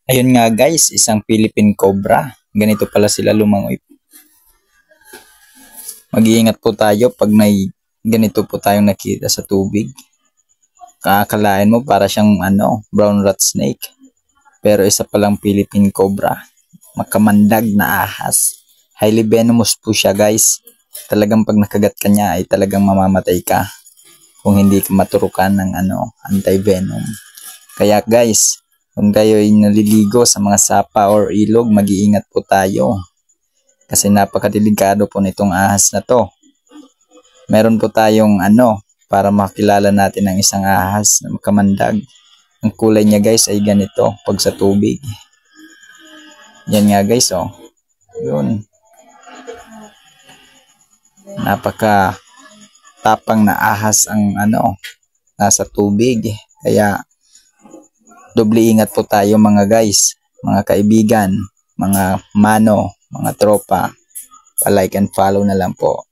Ayun nga guys, isang Philippine Cobra. Ganito pala sila lumangoy. Mag-iingat po tayo pag may ganito po tayong nakita sa tubig. Kakalain mo para siyang brown rat snake. Pero isa palang Philippine Cobra. Makamandag na ahas. Highly venomous po siya guys. Talagang pag nakagat ka niya ay talagang mamamatay ka. Kung hindi ka maturukan ng anti-venom. Kaya guys, kung kayo ay naliligo sa mga sapa or ilog, mag-iingat po tayo. Kasi napakadelikado po nitong ahas na to. Meron po tayong para makilala natin ang isang ahas na makamandag. Ang kulay niya guys ay ganito pag sa tubig. Yan nga guys oh. Yun. Napaka tapang na ahas ang nasa tubig. Kaya doble ingat po tayo mga guys, mga kaibigan, mga mano, mga tropa. Pa-like and follow na lang po.